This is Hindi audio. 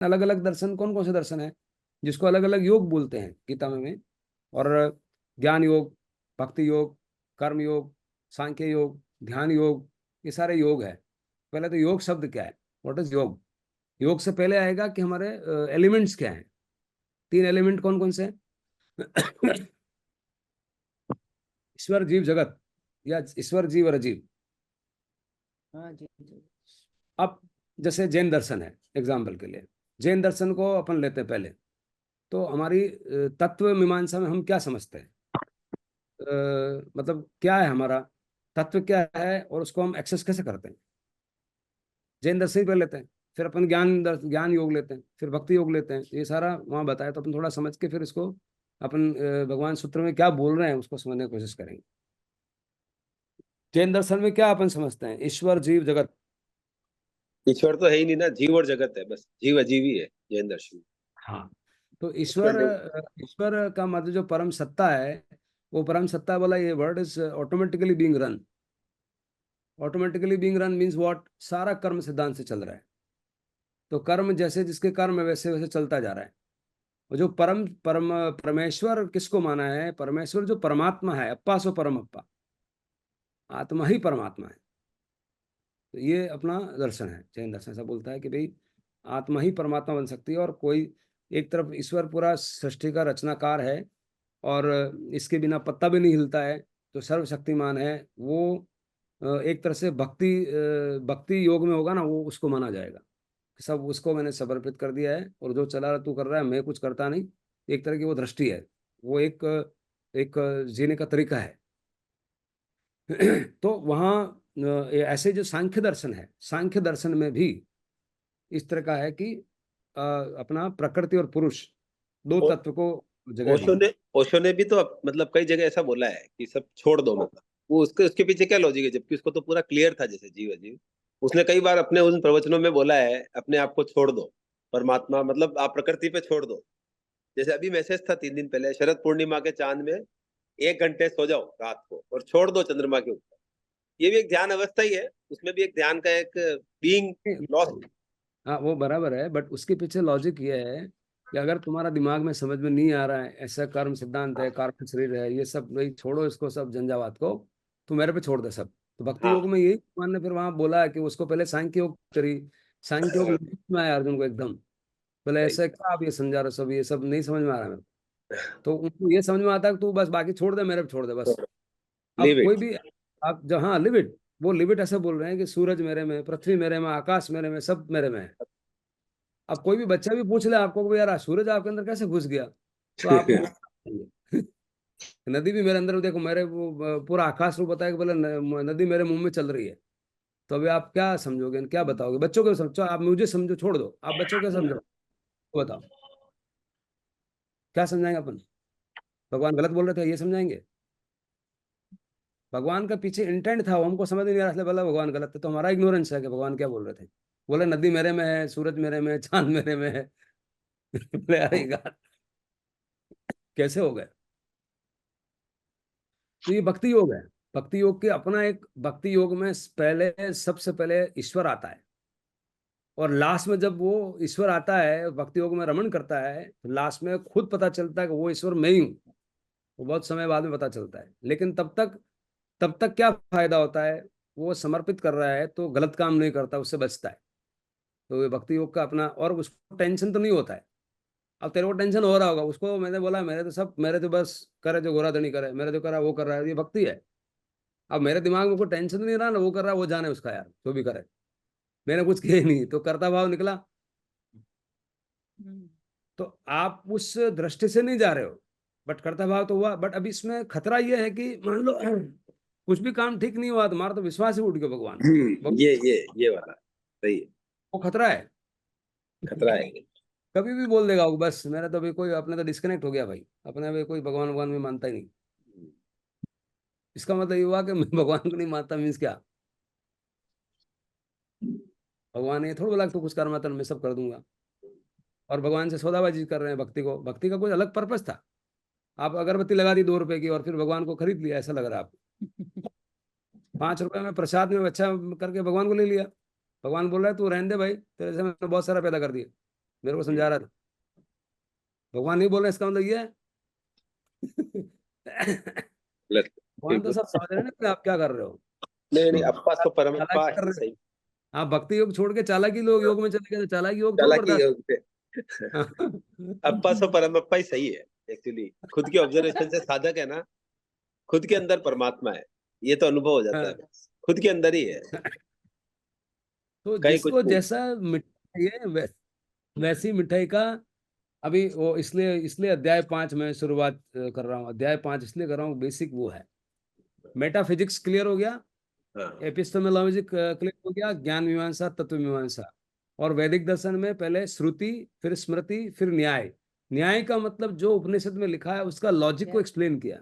अलग अलग दर्शन, कौन कौन से दर्शन है जिसको अलग अलग योग बोलते हैं गीता में। और ज्ञान योग, भक्ति योग, कर्म योग, सांख्य योग, ध्यान योग, ये सारे योग है। पहले तो योग शब्द क्या है, व्हाट इज योग। योग से पहले आएगा कि हमारे एलिमेंट्स क्या हैं। तीन एलिमेंट कौन कौन से हैं? ईश्वर जीव जगत, या ईश्वर जीव और अजीव। हाँ जी जी। अब जैसे जैन दर्शन है एग्जाम्पल के लिए, जैन दर्शन को अपन लेते हैं पहले। तो हमारी तत्व मीमांसा में हम क्या समझते हैं, मतलब क्या है हमारा तत्व क्या है, और उसको हम एक्सेस कैसे करते हैं। जैन दर्शन ही पहले लेते हैं, फिर अपन ज्ञान योग लेते हैं, फिर भक्ति योग लेते हैं। ये सारा वहाँ बताया, तो अपन थोड़ा समझ के फिर इसको अपन भगवान सूत्र में क्या बोल रहे हैं उसको समझने की कोशिश करेंगे। जैन दर्शन में क्या अपन समझते हैं, ईश्वर जीव जगत। ईश्वर तो है ही नहीं ना, जीव और जगत है, बस जीव अजीव ही है जैन दर्शन में। हाँ, तो ईश्वर ईश्वर, नहीं। ईश्वर का मतलब जो परम सत्ता है, वो परम सत्ता वाला ये word is automatically being run. Automatically being run means what, सारा कर्म सिद्धांत से चल रहा है। तो कर्म जैसे जिसके कर्म है वैसे वैसे चलता जा रहा है। और जो परम परम परमेश्वर किसको माना है, परमेश्वर जो परमात्मा है, अप्पा सो परम अप्पा, आत्मा ही परमात्मा है। तो ये अपना दर्शन है, जैन दर्शन ऐसा बोलता है कि भाई आत्मा ही परमात्मा बन सकती है। और कोई एक तरफ ईश्वर पूरा सृष्टि का रचनाकार है, और इसके बिना पत्ता भी नहीं हिलता है, जो सर्वशक्तिमान है वो एक तरह से भक्ति योग में होगा ना, वो उसको माना जाएगा कि सब उसको मैंने समर्पित कर दिया है, और जो चला रहा तू कर रहा है, मैं कुछ करता नहीं। एक तरह की वो दृष्टि है, वो एक एक जीने का तरीका है। तो वहाँ ऐसे जो सांख्य दर्शन है, सांख्य दर्शन में भी इस तरह का है कि अपना प्रकृति और पुरुष दो ओ- तत्व को जगह दी। ओशो ने भी तो मतलब कई जगह ऐसा बोला है कि सब छोड़ दो, मतलब वो उसके उसके पीछे क्या लॉजिक है, जबकि उसको तो पूरा क्लियर था जैसे जीव अजीव। उसने कई बार अपने उन प्रवचनों में बोला है अपने आप को छोड़ दो, परमात्मा मतलब आप प्रकृति पे छोड़ दो। जैसे अभी मैसेज था 3 दिन पहले, शरद पूर्णिमा के चांद में 1 घंटे सो जाओ रात को और छोड़ दो चंद्रमा के ऊपर। ये भी एक ध्यान अवस्था ही है, उसमें भी एक ध्यान का एक बीइंग लॉस्ट। हाँ वो बराबर है, बट उसके पीछे लॉजिक ये है कि अगर तुम्हारा दिमाग में समझ में नहीं आ रहा है ऐसा कर्म सिद्धांत है, कार्मिक शरीर है, ये सब भाई छोड़ो इसको, सब झंझावात को तो मेरे पे छोड़ दे सब। तो भक्ति योग हाँ में यही भगवान ने फिर वहां बोला है कि उसको पहले सांख्य योग करी। सांख्य योग नहीं समझ में आया अर्जुन को एकदम। बोले सही। ऐसा क्या आप ये समझा रहे हो, सब ये सब नहीं समझ में आ रहा है मेरे को। तो उनको ये समझ में आता है कि तू बस बाकी छोड़ दे, मेरे पे छोड़ दे बस। अब लीव कोई इट। भी, आप जब, हाँ लिव इट, वो लिव इट ऐसे बोल रहे हैं कि सूरज मेरे में, पृथ्वी मेरे में, आकाश मेरे में, सब मेरे में है। अब कोई भी बच्चा भी पूछ ले आपको कि यार सूरज आपके अंदर कैसे घुस गया, तो आपको नदी भी मेरे अंदर, देखो मेरे वो पूरा आकाश रूप बताया कि बोले नदी मेरे मुंह में चल रही है। तो अभी आप क्या समझोगे, क्या बताओगे बच्चों को समझो, आप मुझे समझो, छोड़ दो, आप बच्चों को समझो, बताओ क्या समझाएंगे अपन। भगवान गलत बोल रहे थे ये समझाएंगे। भगवान का पीछे इंटेंट था वो हमको समझ नहीं आ रहा, इसलिए बोला भगवान गलत थे। तो हमारा इग्नोरेंस है कि भगवान क्या बोल रहे थे। बोले नदी मेरे में है, सूरज मेरे में है, चांद मेरे में है। बोले अरे यार कैसे हो गए। तो ये भक्ति योग है। भक्ति योग के अपना एक, भक्ति योग में पहले सबसे पहले ईश्वर आता है, और लास्ट में जब वो ईश्वर आता है भक्ति योग में रमण करता है, तो लास्ट में खुद पता चलता है कि वो ईश्वर मैं ही हूँ। वो बहुत समय बाद में पता चलता है, लेकिन तब तक क्या फायदा होता है, वो समर्पित कर रहा है तो गलत काम नहीं करता, उससे बचता है। तो ये भक्ति योग का अपना, और उसको टेंशन तो नहीं होता है। अब तेरे को टेंशन हो रहा होगा, उसको मैंने बोला मेरे तो बस करे जो गोरा धनी करे, मेरे जो करा वो कर रहा है, ये भक्ति है। अब मेरे दिमाग में कोई टेंशन नहीं रहा ना, वो कर रहा है, वो जाने उसका यार, जो भी करे। मैंने कुछ किया ही नहीं, तो कर्ता भाव निकला। हम्म। तो आप उस दृष्टि से नहीं जा रहे हो, बट कर्ता भाव तो हुआ। बट अभी इसमें खतरा ये है कि मान लो कुछ भी काम ठीक नहीं हुआ, तुम्हारा तो विश्वास ही उठ गया भगवान पे। ये वाला सही है। वो खतरा है। खतरा है। कभी भी बोल देगा वो, बस मेरा तो अभी कोई, अपने तो डिस्कनेक्ट हो गया भाई, अपने अभी कोई भगवान भगवान में मानता ही नहीं। इसका मतलब ये हुआ कि मैं भगवान को नहीं मानता, मीन्स क्या, भगवान ने ये थोड़ा बोला कि तू कुछ कर मत, मैं सब कर दूंगा। और भगवान से सौदाबाजी कर रहे हैं भक्ति को, भक्ति का कोई अलग पर्पस था। आप अगरबत्ती लगा दी 2 रुपए की और फिर भगवान को खरीद लिया, ऐसा लग रहा है आपको। 5 रुपए में प्रसाद में अच्छा करके भगवान को ले लिया। भगवान बोल रहा है तू रहने दे भाई, तेरे से मैंने बहुत सारा पैदा कर दिया। मेरे को समझा रहा था। भगवान नहीं बोल रहे, इसका मतलब ये है गलत। भगवान तो सब समझ रहे हैं ना कि आप क्या कर रहे हो। नहीं नहीं, अप्पा सो परमप्पा चालाकी कर ही रहे सही। हो आप, भक्ति योग छोड़ के चालाकी लोग योग में चले गए, तो चालाकी योग थोड़ा चालाकी योग से बर्दाश्त अप्पा सो परमप्पा ही सही है एक्चुअली। खुद के ऑब्जर्वेशन से साधक है ना, खुद के अंदर परमात्मा है, ये तो अनुभव हो जाता है, खुद के अंदर ही है, तो कहीं कुछ जिसको नहीं। जैसा मिठाई है वैसी मिठाई का। अभी वो इसलिए इसलिए अध्याय 5 में शुरुआत कर रहा हूँ। अध्याय 5 इसलिए कर रहा हूँ, बेसिक वो है। मेटाफिजिक्स क्लियर हो गया, हाँ एपिस्टेमोलॉजी क्लियर हो गया, ज्ञान मीमांसा, तत्व मीमांसा। और वैदिक दर्शन में पहले श्रुति, फिर स्मृति, फिर न्याय। न्याय का मतलब जो उपनिषद में लिखा है उसका लॉजिक को एक्सप्लेन किया।